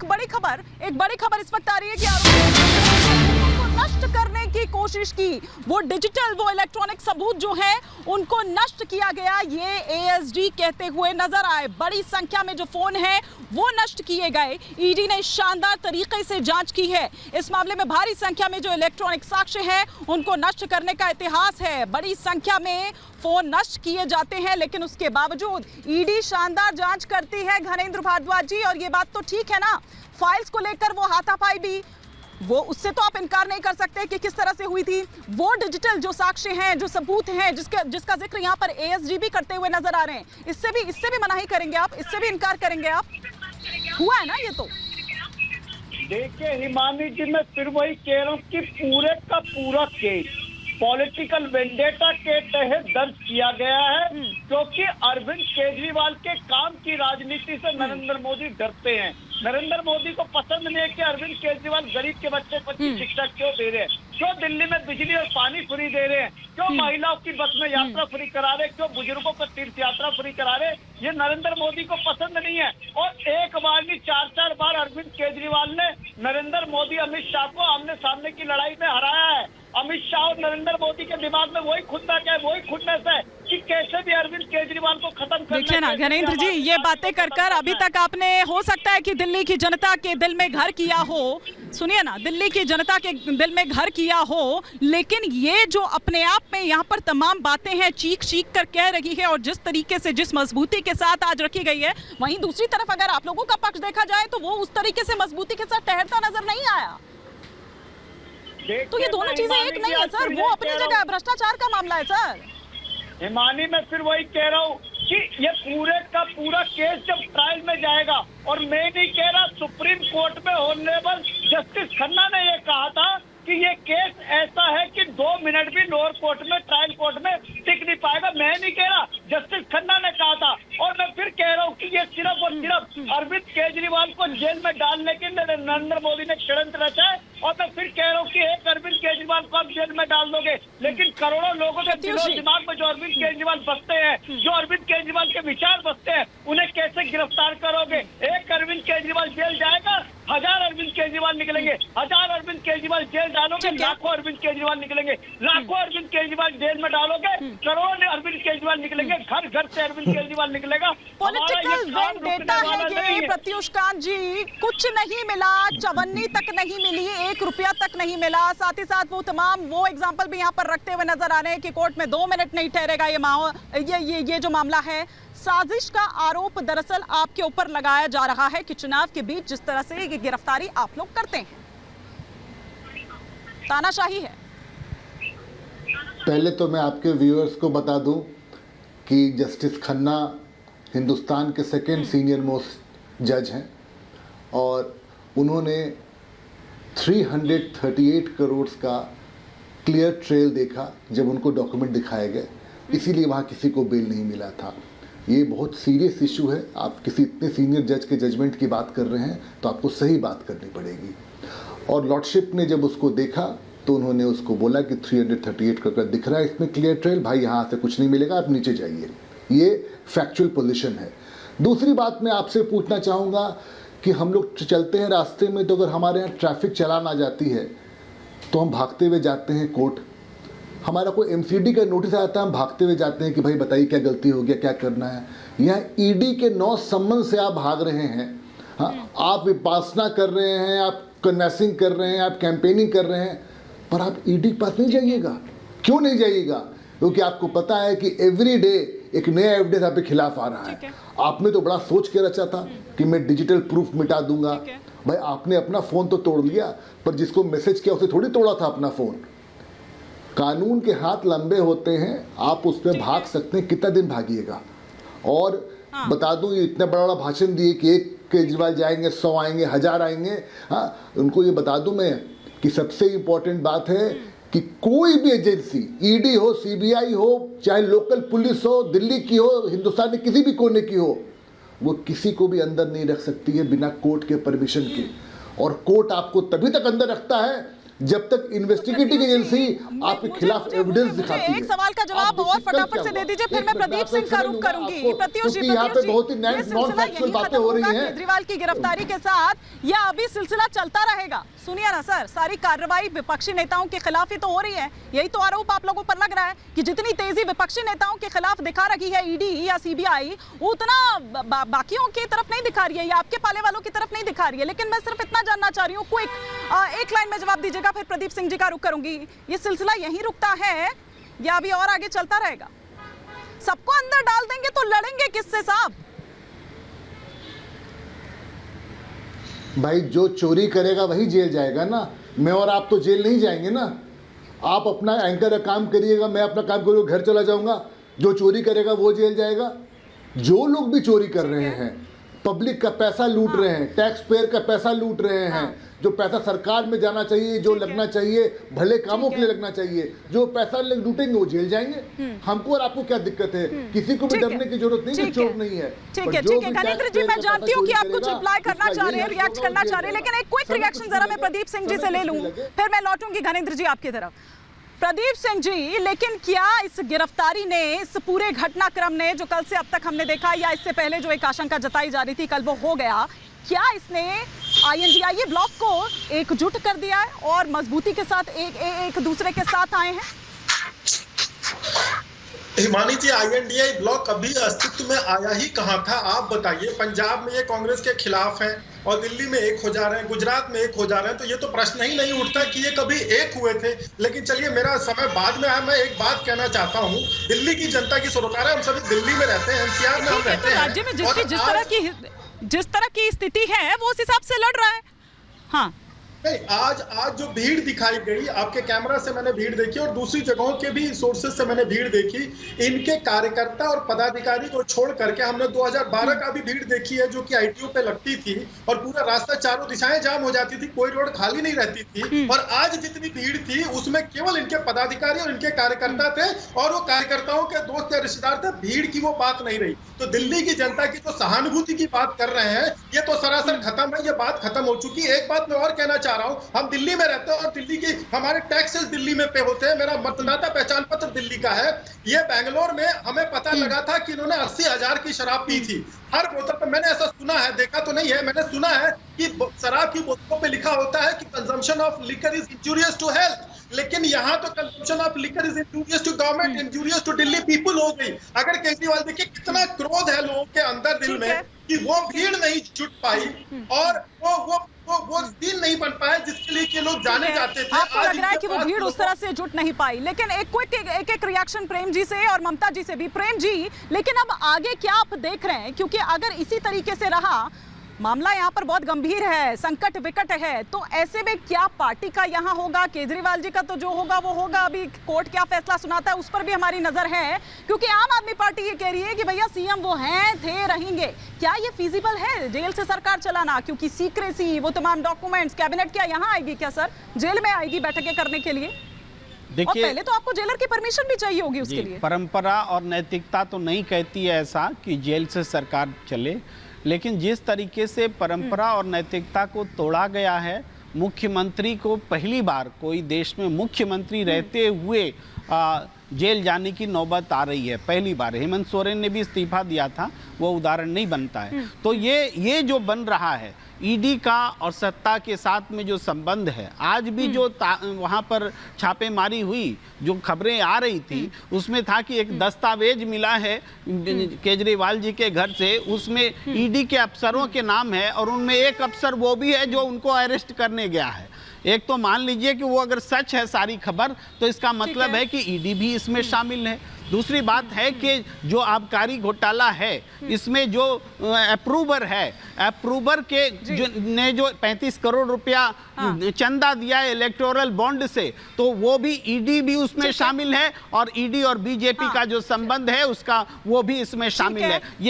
एक बड़ी खबर इस वक्त आ रही है कि आरोपियों को नष्ट करने की कोशिश की। वो डिजिटल, वो इलेक्ट्रॉनिक सबूत जो है उनको नष्ट किया गया, ये एएसडी कहते हुए नजर आए। बड़ी संख्या में जो फोन है वो नष्ट किए गए। ईडी ने शानदार तरीके से जांच की है। इस मामले में भारी संख्या में जो इलेक्ट्रॉनिक साक्ष्य है उनको नष्ट करने का इतिहास है। बड़ी संख्या में फोन नष्ट किए जाते हैं, लेकिन उसके बावजूद ईडी शानदार जांच करती है घनेंद्र भारद्वाज जी। और ये बात तो ठीक है ना, फाइल्स को लेकर वो हाथापाई भी, वो उससे तो आप इनकार नहीं कर सकते कि किस तरह से हुई थी। वो डिजिटल जो साक्ष्य हैं, जो सबूत हैं, जिसका जिक्र यहाँ पर एएसडी भी करते हुए नजर आ रहे हैं, इससे भी मनाही करेंगे आप, इससे भी इनकार करेंगे आप? हुआ है ना ये तो। देखिए हिमानी जी, मैं फिर वही कह रहा हूँ कि पूरे का पूरा केस पॉलिटिकल वेंडेटा के तहत दर्ज किया गया है, क्योंकि अरविंद केजरीवाल के काम की राजनीति से नरेंद्र मोदी डरते हैं। नरेंद्र मोदी को पसंद नहीं है कि अरविंद केजरीवाल गरीब के बच्चे को अच्छी शिक्षा क्यों दे रहे हैं, क्यों दिल्ली में बिजली और पानी फ्री दे रहे हैं, क्यों महिलाओं की बस में यात्रा फ्री करा रहे, क्यों बुजुर्गों को तीर्थ यात्रा फ्री करा रहे, ये नरेंद्र मोदी को पसंद नहीं है। और एक बार नहीं, 4-4 बार अरविंद केजरीवाल ने नरेंद्र मोदी अमित शाह को आमने सामने की लड़ाई में हराया है। अमित शाह और नरेंद्र मोदी के दिमाग में वही खुन्नस है, वही खुन्नस है कि कैसे भी अरविंद केजरीवाल को खत्म करना। देखिए ना घनेंद्र जी, ये बातें कर अभी तक आपने, हो सकता है कि दिल्ली की जनता के दिल में घर किया हो, सुनिए ना, दिल्ली की जनता के दिल में घर किया हो, लेकिन ये जो अपने आप में यहाँ पर तमाम बातें हैं चीख कर कह रही है, और जिस तरीके से, जिस मजबूती के साथ आज रखी गई है, वहीं दूसरी तरफ अगर आप लोगों का पक्ष देखा जाए तो वो उस तरीके से मजबूती के साथ ठहरता नजर नहीं आया। तो ये दोनों चीजें एक नहीं है सर, वो अपनी जगह भ्रष्टाचार का मामला है सर। हिमानी, मैं फिर वही कह रहा हूँ कि ये पूरे का पूरा केस जब ट्रायल में जाएगा, और मैं नहीं कह रहा, सुप्रीम कोर्ट में ऑनरेबल जस्टिस खन्ना ने ये कहा था कि ये केस ऐसा है कि 2 मिनट भी लोअर कोर्ट में, ट्रायल कोर्ट में टिक नहीं पाएगा। मैं नहीं कह रहा, जस्टिस खन्ना ने कहा था। और मैं फिर कह रहा हूँ कि ये सिर्फ और सिर्फ अरविंद केजरीवाल को जेल में डालने के लिए नरेंद्र मोदी ने षड्यंत्र रचा है। और मैं फिर कह रहा हूँ कि एक अरविंद केजरीवाल को आप जेल में डाल दोगे, लेकिन करोड़ों लोगों के दिमाग में जो अरविंद केजरीवाल बसते हैं, जो अरविंद केजरीवाल के विचार बसते हैं, उन्हें कैसे गिरफ्तार करोगे? एक अरविंद केजरीवाल जेल जाएगा, 1000 अरविंद केजरीवाल निकलेंगे। 1000 अरविंद केजरीवाल जेल डालोगे, लाखों अरविंद केजरीवाल निकलेंगे। लाखों अरविंद केजरीवाल जेल में डालोगे, करोड़ों अरविंद केजरीवाल निकलेंगे। घर घर से अरविंद केजरीवाल निकलेगा। पॉलिटिकल वेंडेटा है ये प्रत्युष कांत जी, कुछ नहीं मिला, चवन्नी तक नहीं मिली, 1 रुपया तक नहीं मिला। साथ ही साथ वो एग्जाम्पल भी यहाँ पर रखते हुए नजर आ रहे हैं कि कोर्ट में 2 मिनट नहीं ठहरेगा ये जो मामला है। साजिश का आरोप दरअसल आपके ऊपर लगाया जा रहा है कि चुनाव के बीच जिस तरह से ये गिरफ्तारी आप लोग करते हैं, तानाशाही है। पहले तो मैं आपके व्यूअर्स को बता दूं कि जस्टिस खन्ना हिंदुस्तान के सेकंड सीनियर मोस्ट जज हैं, और उन्होंने 338 करोड़ का क्लियर ट्रेल देखा जब उनको डॉक्यूमेंट दिखाए गए, इसीलिए वहाँ किसी को बेल नहीं मिला था। ये बहुत सीरियस इशू है। आप किसी इतने सीनियर जज के जजमेंट की बात कर रहे हैं तो आपको सही बात करनी पड़ेगी। और लॉर्डशिप ने जब उसको देखा तो उन्होंने उसको बोला कि 338 करोड़ दिख रहा है इसमें क्लियर ट्रेल, भाई यहाँ से कुछ नहीं मिलेगा, आप नीचे जाइए। ये फैक्चुअल पोजीशन है। दूसरी बात मैं आपसे पूछना चाहूँगा कि हम लोग चलते हैं रास्ते में, तो अगर हमारे यहाँ ट्रैफिक चालान आ जाती है तो हम भागते हुए जाते हैं कोर्ट। हमारा कोई एमसीडी का नोटिस आता है, हम भागते हुए जाते हैं कि भाई बताइए क्या गलती हो गया, क्या करना है। यहाँ ईडी के 9 सम्मन से आप भाग रहे हैं। हाँ, आप विपासना कर रहे हैं, आप कन्वेंसिंग कर रहे हैं, आप कैंपेनिंग कर रहे हैं, पर आप ईडी के पास नहीं जाइएगा। क्यों नहीं जाइएगा? क्योंकि आपको पता है कि एवरी डे एक नया एविडेंस आपके खिलाफ आ रहा है। आपने तो बड़ा सोच के रचा था कि मैं डिजिटल प्रूफ मिटा दूंगा। भाई आपने अपना फोन तो तोड़ लिया, पर जिसको मैसेज किया उसे थोड़ी तोड़ा था अपना फोन। कानून के हाथ लंबे होते हैं, आप उस पर भाग सकते हैं, कितना दिन भागिएगा। और बता दूं, ये इतना बड़ा भाषण दिए कि 1 केजरीवाल जाएंगे, 100 आएंगे, 1000 आएंगे। हाँ, उनको ये बता दूं मैं कि सबसे इम्पोर्टेंट बात है कि कोई भी एजेंसी, ईडी हो, सीबीआई हो, चाहे लोकल पुलिस हो, दिल्ली की हो, हिंदुस्तान के किसी भी कोने की हो, वो किसी को भी अंदर नहीं रख सकती है बिना कोर्ट के परमिशन के। और कोर्ट आपको तभी तक अंदर रखता है जब तक इन्वेस्टिगेटिंग एजेंसी आपके खिलाफ एविडेंस दिखाती है। एक सवाल का जवाब और फटाफट से दे दीजिए, फिर मैं प्रदीप सिंह का रुख करूंगी। प्रत्युष जी, यहाँ पे बहुत ही नॉन फैक्चुअल बातें हो रही हैं। केजरीवाल की गिरफ्तारी के साथ या अभी सिलसिला चलता रहेगा? सुनिए ना सर, सारी कार्रवाई विपक्षी नेताओं के खिलाफ ही तो हो रही है। यही तो आरोप आप लोगों पर लग रहा है कि जितनी तेजी विपक्षी नेताओं के खिलाफ दिखा रही है ईडी या सीबीआई, उतना बाकियों की तरफ नहीं दिखा रही है या आपके पाले वालों की तरफ नहीं दिखा रही है। लेकिन मैं सिर्फ इतना जानना चाह रही हूँ, एक लाइन में जवाब दीजिएगा, फिर प्रदीप सिंह जी का रुख करूंगी। ये सिलसिला यहीं रुकता है या अभी और आगे चलता रहेगा? सबको अंदर डाल देंगे तो लड़ेंगे किससे साहब? भाई जो चोरी करेगा वही जेल जाएगा ना। मैं और आप तो जेल नहीं जाएंगे ना। आप अपना एंकर का काम करिएगा, मैं अपना काम करूँगा, घर चला जाऊंगा। जो चोरी करेगा वो जेल जाएगा। जो लोग भी चोरी कर रहे हैं, पब्लिक का पैसा लूट रहे हैं, टैक्स पेयर का पैसा लूट रहे हैं, जो पैसा सरकार में जाना चाहिए, जो लगना चाहिए, भले कामों के लिए लगना चाहिए, जो पैसा लूटेंगे वो जेल जाएंगे। हमको और आपको क्या दिक्कत है? किसी को भी डरने की जरूरत नहीं, कोई चोर नहीं है। ठीक है, ठीक है गणेंद्र जी, मैं जानती हूँ कि आप कुछ रिप्लाई करना चाह रहे हैं, रिएक्ट करना चाह रहे हैं, लेकिन एक क्विक रिएक्शन जरा मैं प्रदीप सिंह जी से ले लूं, फिर मैं लौटूंगी घनेंद्र जी आपकी तरफ। प्रदीप सिंह जी, लेकिन क्या इस गिरफ्तारी ने, इस पूरे घटनाक्रम ने जो कल से अब तक हमने देखा या इससे पहले जो एक आशंका जताई जा रही थी कल वो हो गया, क्या इसने INDIA ब्लॉक को एकजुट कर दिया है और मजबूती के साथ एक दूसरे के साथ आए हैं? हिमानी जी, INDIA ब्लॉक कभी अस्तित्व में आया ही कहाँ था? आप बताइए। पंजाब में ये कांग्रेस के खिलाफ है और दिल्ली में एक हो जा रहे हैं, गुजरात में एक हो जा रहे हैं, तो ये तो प्रश्न ही नहीं उठता कि ये कभी एक हुए थे। लेकिन चलिए, मेरा समय बाद में है, मैं एक बात कहना चाहता हूँ। दिल्ली की जनता की सरकार है, हम सभी दिल्ली में रहते हैं, NCR में हम रहते हैं। राज्य में जिस तरह की स्थिति है वो उस हिसाब से लड़ रहा है। हाँ नहीं, आज जो भीड़ दिखाई गई, आपके कैमरा से मैंने भीड़ देखी और दूसरी जगहों के भी सोर्सेज से मैंने भीड़ देखी। इनके कार्यकर्ता और पदाधिकारी को छोड़ करके हमने 2012 का भी भीड़ देखी है, जो कि ITO पे लगती थी और पूरा रास्ता चारों दिशाएं जाम हो जाती थी, कोई रोड खाली नहीं रहती थी। और आज जितनी भीड़ थी उसमें केवल इनके पदाधिकारी और इनके कार्यकर्ता थे और वो कार्यकर्ताओं के दोस्त या रिश्तेदार थे। भीड़ की वो बात नहीं रही। तो दिल्ली की जनता की जो सहानुभूति की बात कर रहे हैं, ये तो सरासर खत्म है, ये बात खत्म हो चुकी है। एक बात मैं और कहना चाह रहा हूं, हम दिल्ली में रहते हैं और दिल्ली की हमारे टैक्सेस दिल्ली में पे होते हैं। मेरा मतदाता पहचान पत्र दिल्ली का है। ये बैंगलोर में हमें पता लगा था कि इन्होंने 80,000 की शराब पी थी हर बोतल पे। मैंने ऐसा सुना है, देखा तो नहीं है, मैंने सुना है कि शराब की बोतलों पे लिखा होता है कि consumption of liquor is injurious to health. लेकिन यहाँ तो consumption of liquor is injurious to government, injurious to Delhi people हो गई। अगर केजरीवाल, देखिए कितना क्रोध है लोगों के अंदर दिल में कि वो भीड़ नहीं जुट पाई और वो दिन नहीं बन पाया जिसके लिए कि लोग जाने जाते थे। आपको लग रहा है कि वो भीड़ उस तरह से जुट नहीं पाई। लेकिन एक रिएक्शन प्रेम जी से और ममता जी से भी। प्रेम जी, लेकिन अब आगे क्या आप देख रहे हैं? क्योंकि अगर इसी तरीके से रहा, मामला यहाँ पर बहुत गंभीर है, संकट विकट है, तो ऐसे में क्या पार्टी का यहाँ होगा? केजरीवाल जी का तो जो होगा वो होगा, अभी कोर्ट क्या फैसला सुनाता है उस पर भी हमारी नजर है। क्योंकि आम आदमी पार्टी ये कह रही है कि भैया CM वो हैं, थे, रहेंगे। क्या ये फिजिबल है जेल से सरकार चलाना? क्योंकि सीक्रेसी, वो तमाम डॉक्यूमेंट्स, कैबिनेट क्या यहाँ आएगी क्या सर? जेल में आएगी बैठकें करने के लिए? देखिए, पहले तो आपको जेलर की परमिशन भी चाहिए होगी उसके लिए। परंपरा और नैतिकता तो नहीं कहती है ऐसा कि जेल से सरकार चले, लेकिन जिस तरीके से परंपरा और नैतिकता को तोड़ा गया है, मुख्यमंत्री को पहली बार कोई देश में मुख्यमंत्री रहते हुए जेल जाने की नौबत आ रही है। पहली बार हेमंत सोरेन ने भी इस्तीफा दिया था, वो उदाहरण नहीं बनता है। तो ये जो बन रहा है ईडी का और सत्ता के साथ में जो संबंध है, आज भी जो वहाँ पर छापेमारी हुई, जो खबरें आ रही थी उसमें था कि एक दस्तावेज मिला है केजरीवाल जी के घर से, उसमें ईडी के अफसरों के नाम है और उनमें एक अफसर वो भी है जो उनको अरेस्ट करने गया है। एक तो मान लीजिए कि वो अगर सच है सारी खबर, तो इसका मतलब है कि ईडी भी इसमें शामिल है। दूसरी बात है कि जो आबकारी घोटाला है, इसमें जो अप्रूवर है, अप्रूवर के ने जो 35 करोड़ रुपया चंदा दिया है इलेक्टोरल बॉन्ड से, तो वो भी ईडी भी उसमें शामिल है और ईडी और बीजेपी का जो संबंध है उसका वो भी इसमें शामिल है।